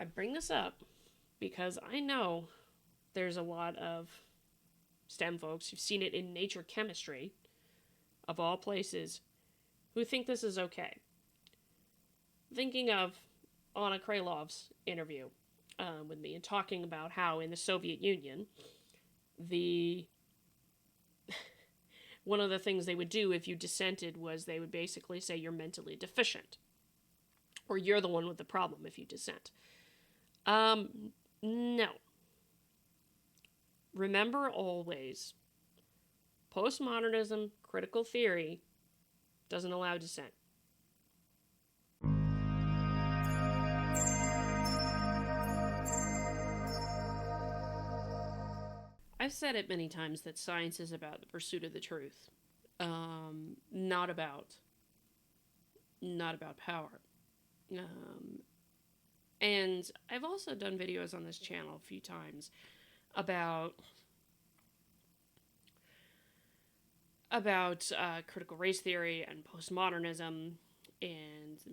I bring this up because I know there's a lot of STEM folks who've seen it in nature chemistry, of all places, who think this is okay. Thinking of Anna Krylov's interview with me and talking about how in the Soviet Union, one of the things they would do if you dissented was they would basically say you're mentally deficient, or you're the one with the problem if you dissent. No. Remember always, postmodernism, critical theory, doesn't allow dissent. I've said it many times that science is about the pursuit of the truth, not about power. And I've also done videos on this channel a few times about critical race theory and postmodernism and the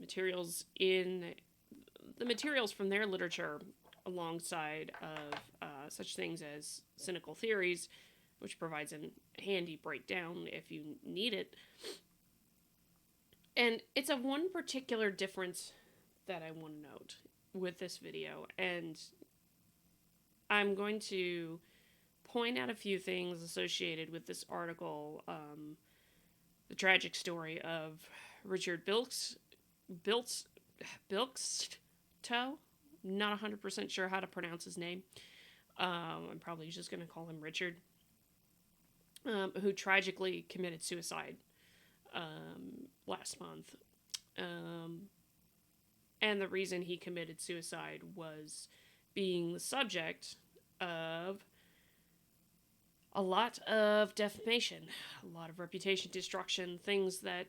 materials from their literature, alongside of such things as cynical theories, which provides a handy breakdown if you need it. And it's a one particular difference that I want to note with this video, and I'm going to point out a few things associated with this article, the tragic story of Richard Bilkszto. Not 100% sure how to pronounce his name. I'm probably just going to call him Richard, who tragically committed suicide last month. And the reason he committed suicide was being the subject of a lot of defamation, a lot of reputation destruction, things that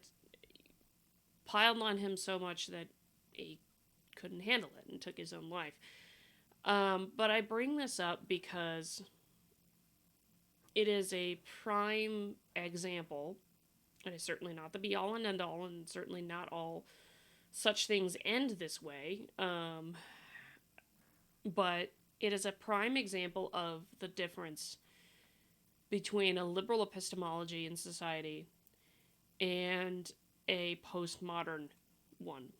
piled on him so much that he couldn't handle it and took his own life. But I bring this up because it is a prime example, and it's certainly not the be-all and end-all, and certainly not all such things end this way, but it is a prime example of the difference between a liberal epistemology in society and a postmodern one.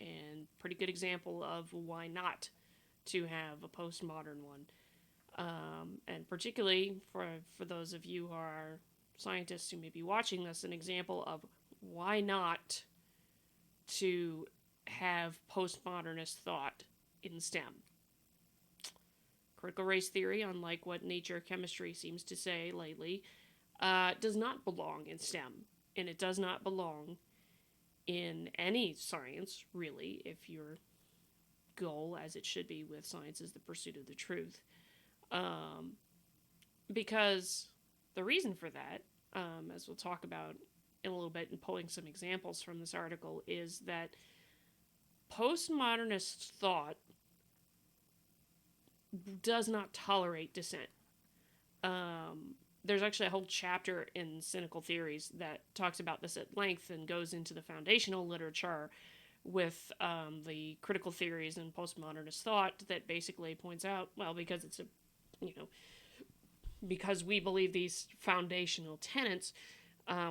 And pretty good example of why not to have a postmodern one. And particularly for those of you who are scientists who may be watching this, an example of why not to have postmodernist thought in STEM. Critical race theory, unlike what nature chemistry seems to say lately, does not belong in STEM. And it does not belong in any science, really, if your goal, as it should be with science, is the pursuit of the truth. Because the reason for that, as we'll talk about in a little bit and pulling some examples from this article, is that postmodernist thought does not tolerate dissent. There's actually a whole chapter in Cynical Theories that talks about this at length and goes into the foundational literature with the critical theories and postmodernist thought that basically points out, well, because it's because we believe these foundational tenets,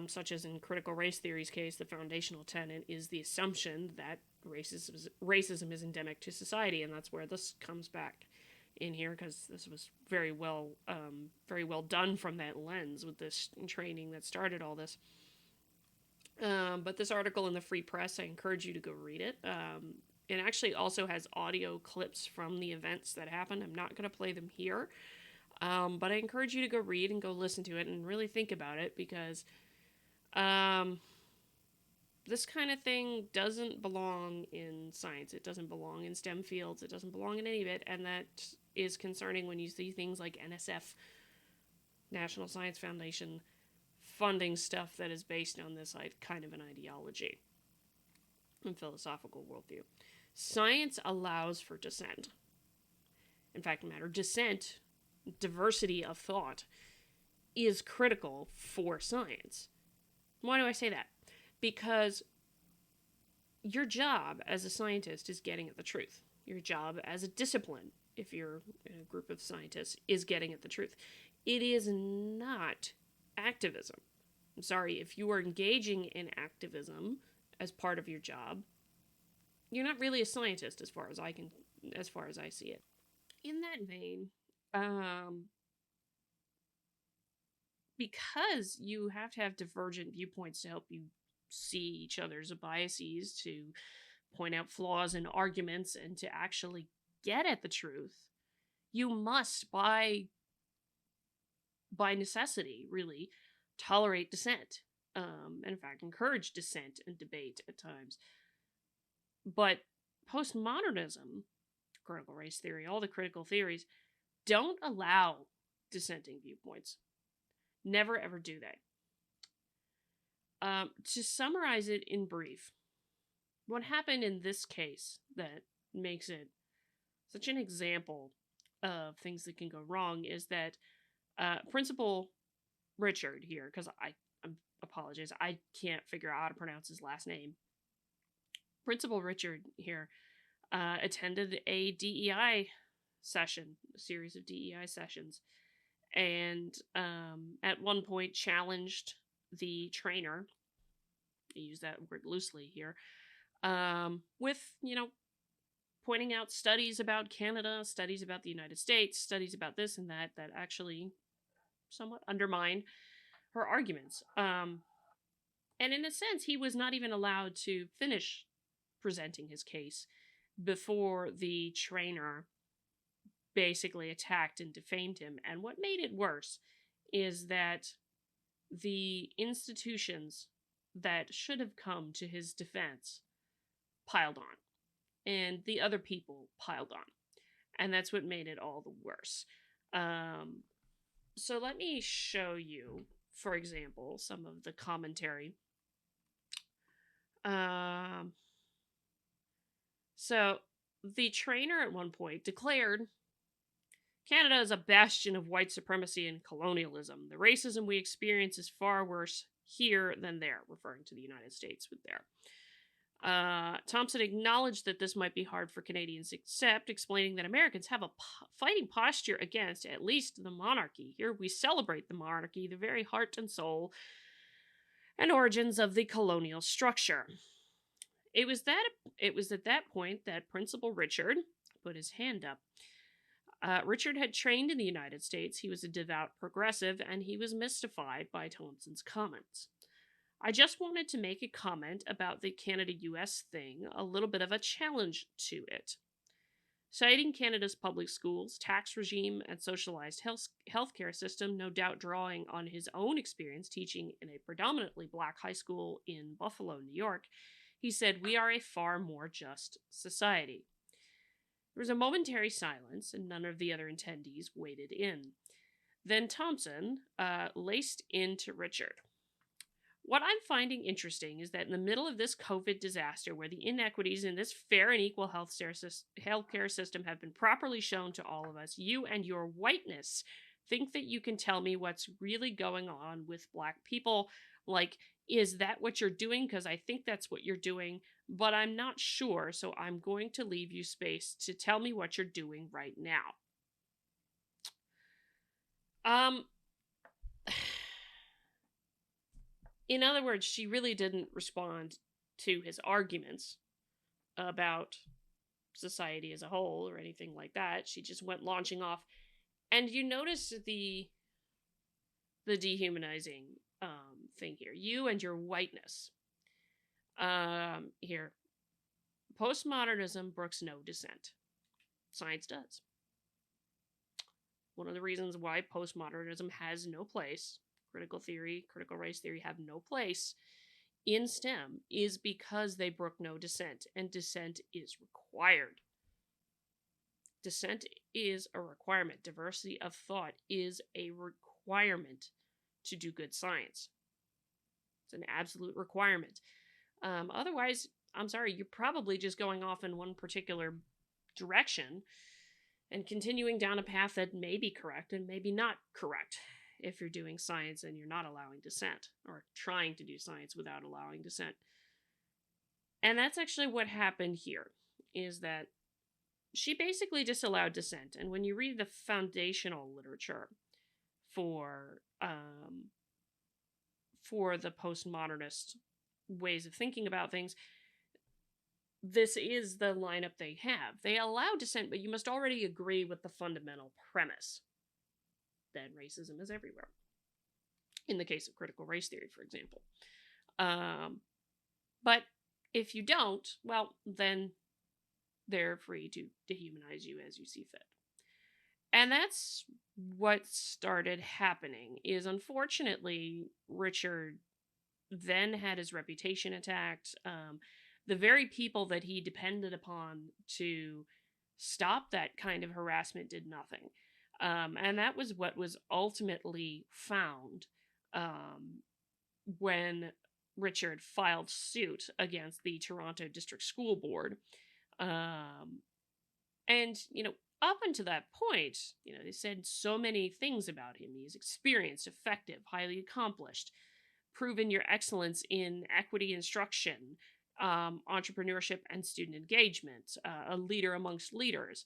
such as in critical race theory's case, the foundational tenet is the assumption that racism is endemic to society, and that's where this comes back in here, because this was very well done from that lens with this training that started all this. But this article in the Free Press, I encourage you to go read it. It actually also has audio clips from the events that happened. I'm not going to play them here, but I encourage you to go read and go listen to it and really think about it, because this kind of thing doesn't belong in science. It doesn't belong in STEM fields. It doesn't belong in any of it, and that is concerning when you see things like NSF, National Science Foundation, funding stuff that is based on this kind of an ideology and philosophical worldview. Science allows for dissent. In fact, dissent, diversity of thought, is critical for science. Why do I say that? Because your job as a scientist is getting at the truth. Your job as a discipline, if you're in a group of scientists, is getting at the truth. It is not activism. I'm sorry, if you are engaging in activism as part of your job, you're not really a scientist as far as I see it. In that vein, because you have to have divergent viewpoints to help you see each other's biases, to point out flaws in arguments, and to actually get at the truth, you must, by necessity, really, tolerate dissent. And in fact, encourage dissent and debate at times. But postmodernism, critical race theory, all the critical theories, don't allow dissenting viewpoints. Never ever do they. To summarize it in brief, what happened in this case that makes it such an example of things that can go wrong is that Principal Richard here, because I apologize, I can't figure out how to pronounce his last name. Principal Richard here attended a DEI session, a series of DEI sessions, and at one point challenged the trainer, I use that word loosely here, with, pointing out studies about Canada, studies about the United States, studies about this and that actually somewhat undermine her arguments. And in a sense, he was not even allowed to finish presenting his case before the trainer basically attacked and defamed him. And what made it worse is that the institutions that should have come to his defense piled on, and the other people piled on, and that's what made it all the worse. So let me show you, for example, some of the commentary. So the trainer at one point declared, Canada is a bastion of white supremacy and colonialism. The racism we experience is far worse here than there, referring to the United States with there. Thompson acknowledged that this might be hard for Canadians to accept, explaining that Americans have a fighting posture against at least the monarchy. Here we celebrate the monarchy, the very heart and soul and origins of the colonial structure. It was at that point that Principal Richard put his hand up. Richard had trained in the United States. He was a devout progressive, and he was mystified by Thompson's comments. I just wanted to make a comment about the Canada-US thing, a little bit of a challenge to it. Citing Canada's public schools, tax regime, and socialized healthcare system, no doubt drawing on his own experience teaching in a predominantly black high school in Buffalo, New York, he said, "We are a far more just society." There was a momentary silence, and none of the other attendees waded in. Then Thompson laced into Richard. What I'm finding interesting is that in the middle of this COVID disaster, where the inequities in this fair and equal healthcare system have been properly shown to all of us, you and your whiteness think that you can tell me what's really going on with black people. Like, is that what you're doing? Because I think that's what you're doing, but I'm not sure, so I'm going to leave you space to tell me what you're doing right now. In other words, she really didn't respond to his arguments about society as a whole or anything like that. She just went launching off. And you notice the dehumanizing thing here. You and your whiteness. Here. Postmodernism brooks no dissent. Science does. One of the reasons why postmodernism has no place, critical theory, critical race theory have no place in STEM, is because they brook no dissent, and dissent is required. Dissent is a requirement. Diversity of thought is a requirement to do good science. It's an absolute requirement. Otherwise, I'm sorry, you're probably just going off in one particular direction and continuing down a path that may be correct and maybe not correct if you're doing science and you're not allowing dissent, or trying to do science without allowing dissent. And that's actually what happened here, is that she basically disallowed dissent. And when you read the foundational literature for the postmodernist ways of thinking about things, this is the lineup they have. They allow dissent, but you must already agree with the fundamental premise that racism is everywhere. In the case of critical race theory, for example. But if you don't, well, then they're free to dehumanize you as you see fit. And that's what started happening, is unfortunately, Richard then had his reputation attacked. The very people that he depended upon to stop that kind of harassment did nothing. And that was what was ultimately found when Richard filed suit against the Toronto District School Board. And, up until that point, they said so many things about him. He's experienced, effective, highly accomplished, proven your excellence in equity instruction, entrepreneurship, and student engagement, a leader amongst leaders,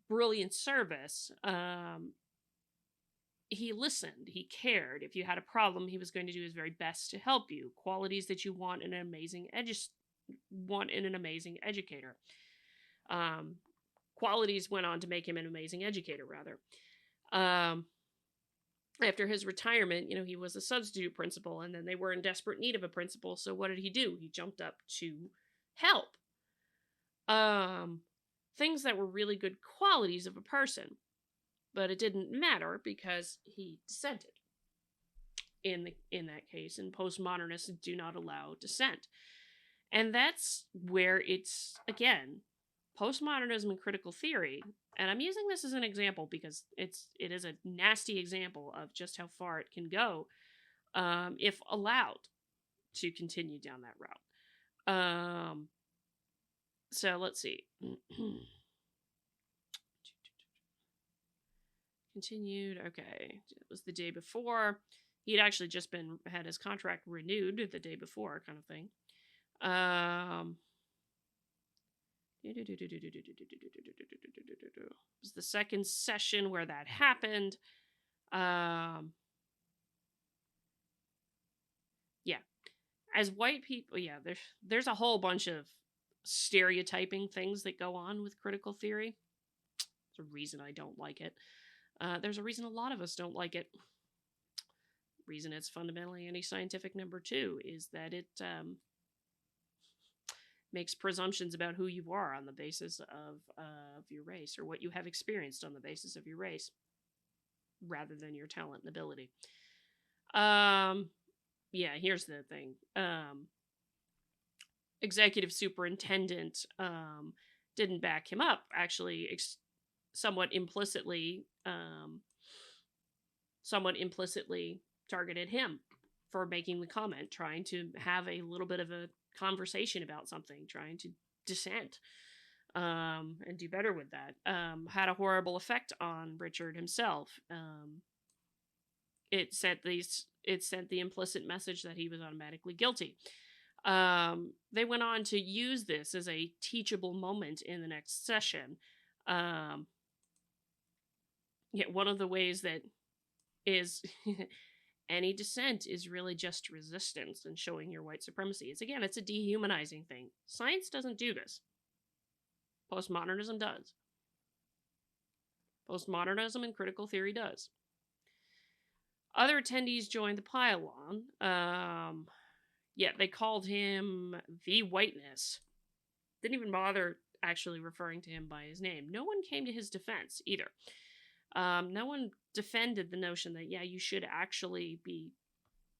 brilliant service. He listened, he cared. If you had a problem, he was going to do his very best to help you. Qualities that you want in an amazing educator. Qualities went on to make him an amazing educator, rather. After his retirement, he was a substitute principal, and then they were in desperate need of a principal, so what did he do? He jumped up to help. Things that were really good qualities of a person, but it didn't matter because he dissented. In that case, and postmodernists do not allow dissent. And that's where it's, again, postmodernism and critical theory, and I'm using this as an example because it is a nasty example of just how far it can go if allowed to continue down that route. So let's see. Continued. Okay, it was the day before. He'd actually just had his contract renewed the day before, kind of thing. It was the second session where that happened. Yeah. As white people, yeah, there's a whole bunch of stereotyping things that go on with critical theory. There's a reason I don't like it. There's a reason a lot of us don't like it. Reason it's fundamentally anti-scientific, number two, is that it makes presumptions about who you are on the basis of your race, or what you have experienced on the basis of your race, rather than your talent and ability. Yeah, here's the thing. Executive superintendent didn't back him up, actually somewhat implicitly targeted him for making the comment, trying to have a little bit of a conversation about something, trying to dissent and do better with that. Had a horrible effect on Richard himself. It sent the implicit message that he was automatically guilty. They went on to use this as a teachable moment in the next session. One of the ways that is any dissent is really just resistance and showing your white supremacy. It's a dehumanizing thing. Science doesn't do this. Postmodernism does. Postmodernism and critical theory does. Other attendees joined the pile-on. They called him the whiteness. Didn't even bother actually referring to him by his name. No one came to his defense either. No one defended the notion that, you should actually be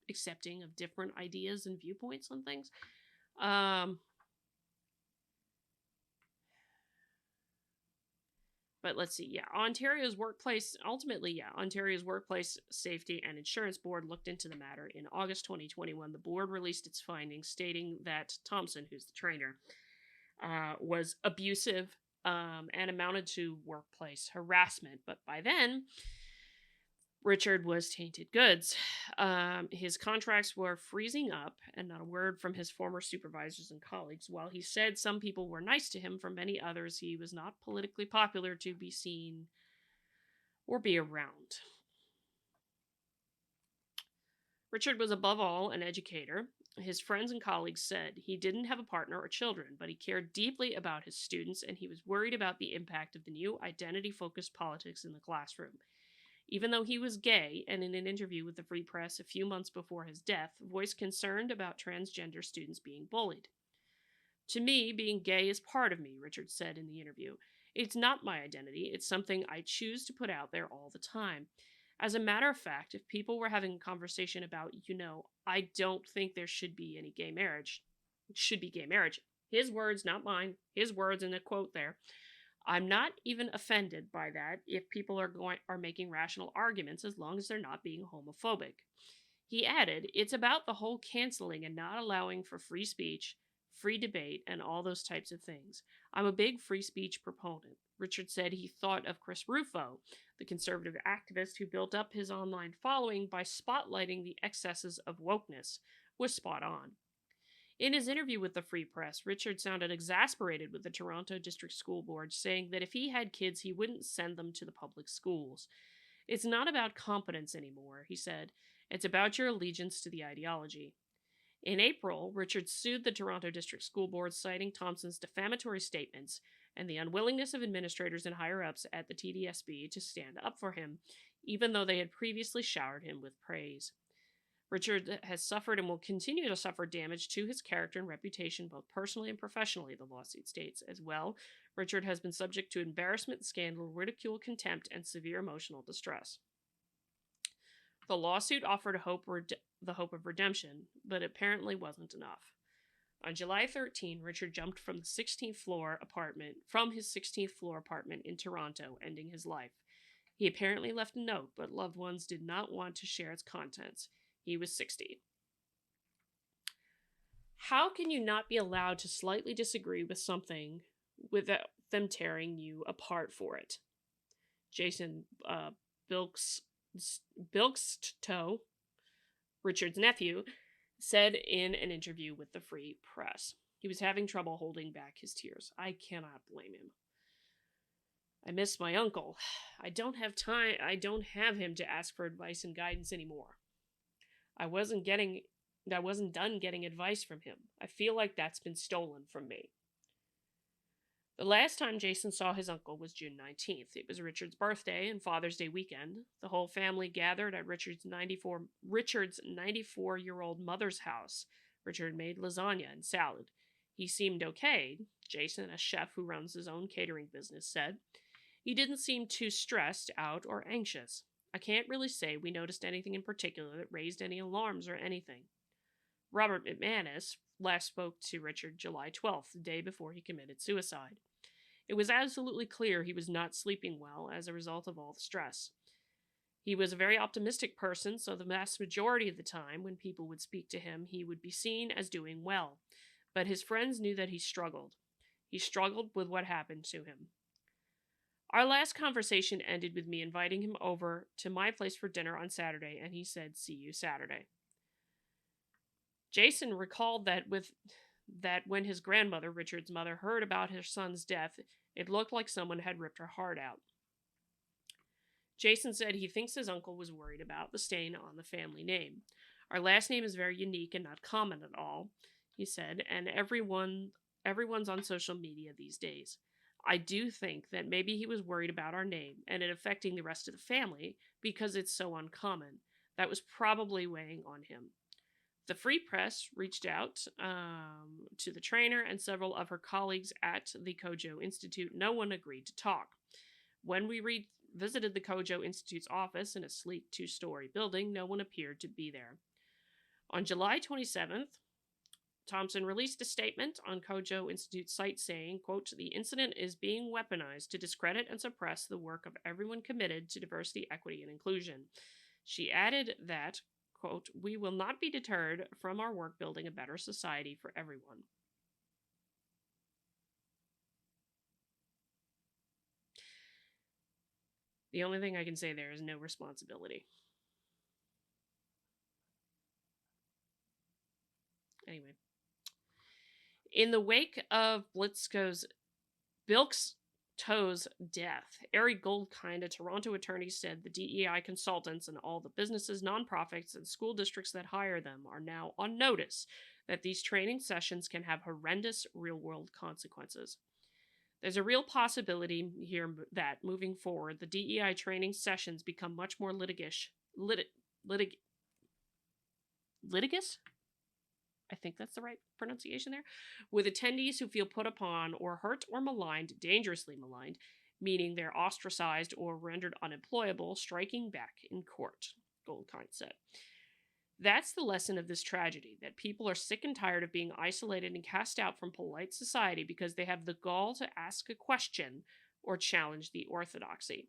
accepting of different ideas and viewpoints on things. But let's see. Ontario's Workplace Safety and Insurance Board looked into the matter. In August 2021, the board released its findings stating that Thompson, who's the trainer, was abusive and amounted to workplace harassment. But by then, Richard was tainted goods. His contracts were freezing up, and not a word from his former supervisors and colleagues. While he said some people were nice to him, for many others he was not politically popular to be seen or be around. Richard was above all an educator. His friends and colleagues said he didn't have a partner or children, but he cared deeply about his students, and he was worried about the impact of the new identity-focused politics in the classroom. Even though he was gay, and in an interview with the Free Press a few months before his death, voiced concern about transgender students being bullied. "To me, being gay is part of me," Richard said in the interview. "It's not my identity, it's something I choose to put out there all the time. As a matter of fact, if people were having a conversation about, I don't think there should be any gay marriage. It should be gay marriage." His words, not mine. His words in a quote there. "I'm not even offended by that if people are making rational arguments as long as they're not being homophobic." He added, "It's about the whole canceling and not allowing for free speech, free debate, and all those types of things. I'm a big free speech proponent." Richard said he thought of Chris Rufo, the conservative activist who built up his online following by spotlighting the excesses of wokeness, was spot on. In his interview with the Free Press, Richard sounded exasperated with the Toronto District School Board, saying that if he had kids, he wouldn't send them to the public schools. "It's not about competence anymore," he said. "It's about your allegiance to the ideology." In April, Richard sued the Toronto District School Board, citing Thompson's defamatory statements and the unwillingness of administrators and higher-ups at the TDSB to stand up for him, even though they had previously showered him with praise. Richard has suffered and will continue to suffer damage to his character and reputation, both personally and professionally, the lawsuit states. As well, Richard has been subject to embarrassment, scandal, ridicule, contempt, and severe emotional distress. The lawsuit offered the hope of redemption, but apparently wasn't enough. On July 13, Richard jumped from his 16th floor apartment in Toronto, ending his life. He apparently left a note, but loved ones did not want to share its contents. He was 60. How can you not be allowed to slightly disagree with something without them tearing you apart for it? Jason Bilkszto, Richard's nephew, said in an interview with the Free Press. He was having trouble holding back his tears. "I cannot blame him. I miss my uncle. I don't have him to ask for advice and guidance anymore. I wasn't done getting advice from him. I feel like that's been stolen from me." The last time Jason saw his uncle was June 19th. It was Richard's birthday and Father's Day weekend. The whole family gathered at Richard's 94-year-old mother's house. Richard made lasagna and salad. He seemed okay, Jason, a chef who runs his own catering business, said. He didn't seem too stressed out or anxious. "I can't really say we noticed anything in particular that raised any alarms or anything." Robert McManus last spoke to Richard July 12th, the day before he committed suicide. It was absolutely clear he was not sleeping well as a result of all the stress. He was a very optimistic person, so the vast majority of the time when people would speak to him, he would be seen as doing well. But his friends knew that he struggled. He struggled with what happened to him. "Our last conversation ended with me inviting him over to my place for dinner on Saturday, and he said, 'See you Saturday.'" Jason recalled that when his grandmother, Richard's mother, heard about her son's death, it looked like someone had ripped her heart out. Jason said he thinks his uncle was worried about the stain on the family name. "Our last name is very unique and not common at all," he said, "and everyone's on social media these days. I do think that maybe he was worried about our name and it affecting the rest of the family because it's so uncommon. That was probably weighing on him." The Free Press reached out to the trainer and several of her colleagues at the Kojo Institute. No one agreed to talk. When we visited the Kojo Institute's office in a sleek 2-story building, no one appeared to be there. On July 27th, Thompson released a statement on Kojo Institute's site saying, quote, "The incident is being weaponized to discredit and suppress the work of everyone committed to diversity, equity, and inclusion." She added that, quote, "We will not be deterred from our work building a better society for everyone." The only thing I can say there is no responsibility. Anyway. In the wake of Bilkszto's death, Ari Goldkind, a Toronto attorney, said the DEI consultants and all the businesses, nonprofits, and school districts that hire them are now on notice that these training sessions can have horrendous real-world consequences. There's a real possibility here that, moving forward, the DEI training sessions become much more litigious? I think that's the right pronunciation there, with attendees who feel put upon or hurt or maligned, dangerously maligned, meaning they're ostracized or rendered unemployable, striking back in court, Goldkind said. That's the lesson of this tragedy, that people are sick and tired of being isolated and cast out from polite society because they have the gall to ask a question or challenge the orthodoxy.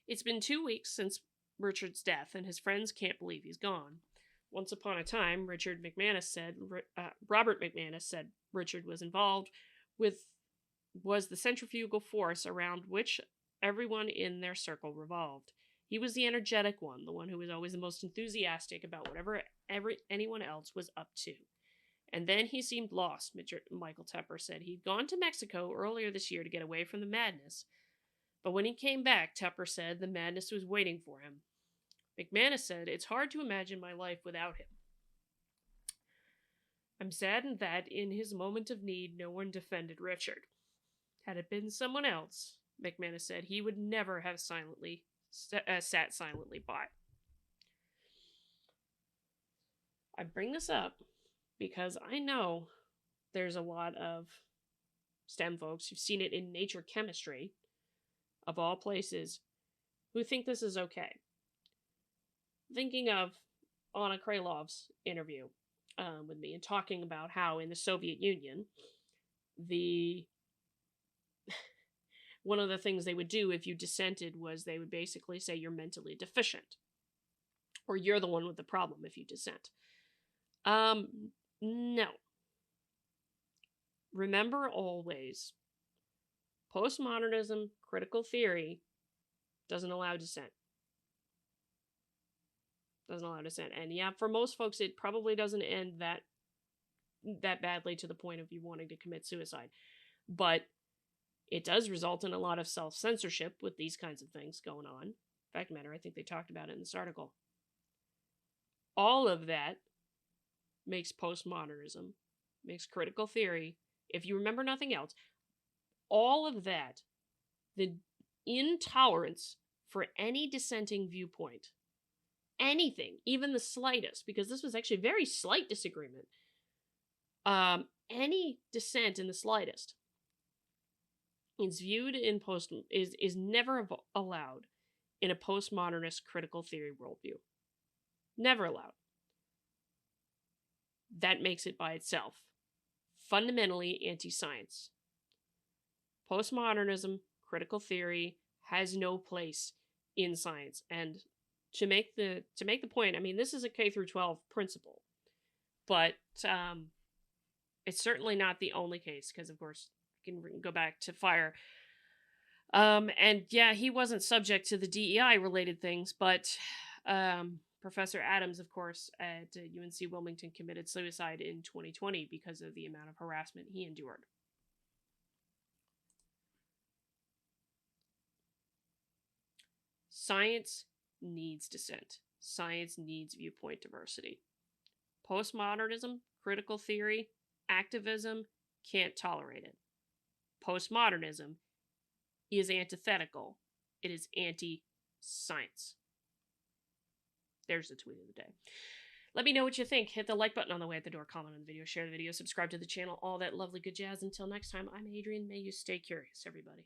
It's been 2 weeks since Richard's death, and his friends can't believe he's gone. Once upon a time, Robert McManus said Richard was involved was the centrifugal force around which everyone in their circle revolved. He was the energetic one, the one who was always the most enthusiastic about whatever anyone else was up to. And then he seemed lost, Michael Tepper said. He'd gone to Mexico earlier this year to get away from the madness. But when he came back, Tepper said the madness was waiting for him. McManus said, "It's hard to imagine my life without him. I'm saddened that, in his moment of need, no one defended Richard. Had it been someone else," McManus said, "he would never have sat silently by." I bring this up because I know there's a lot of STEM folks who've seen it in nature chemistry, of all places, who think this is okay. Thinking of Anna Krylov's interview with me and talking about how in the Soviet Union, one of the things they would do if you dissented was they would basically say you're mentally deficient, or you're the one with the problem if you dissent. No. Remember always, postmodernism, critical theory, doesn't allow dissent. Doesn't allow dissent. And yeah, for most folks, it probably doesn't end that badly to the point of you wanting to commit suicide. But it does result in a lot of self-censorship with these kinds of things going on. Fact matter, I think they talked about it in this article. All of that makes postmodernism, makes critical theory, if you remember nothing else, all of that, the intolerance for any dissenting viewpoint, anything, even the slightest, because this was actually a very slight disagreement, any dissent in the slightest is viewed in is never allowed in a postmodernist critical theory worldview. Never allowed. That makes it by itself fundamentally anti-science. Postmodernism, critical theory, has no place in science. And to make the point, I mean, this is a K through 12 principle, but it's certainly not the only case, because of course you can go back to Fire. And yeah, he wasn't subject to the DEI related things, but Professor Adams, of course, at UNC Wilmington, committed suicide in 2020 because of the amount of harassment he endured. Science needs dissent. Science needs viewpoint diversity. Postmodernism, critical theory, activism can't tolerate it. Postmodernism is antithetical. It is anti-science. There's the tweet of the day. Let me know what you think. Hit the like button on the way at the door, comment on the video, share the video, subscribe to the channel, all that lovely good jazz. Until next time, I'm Adrian. May you stay curious, everybody.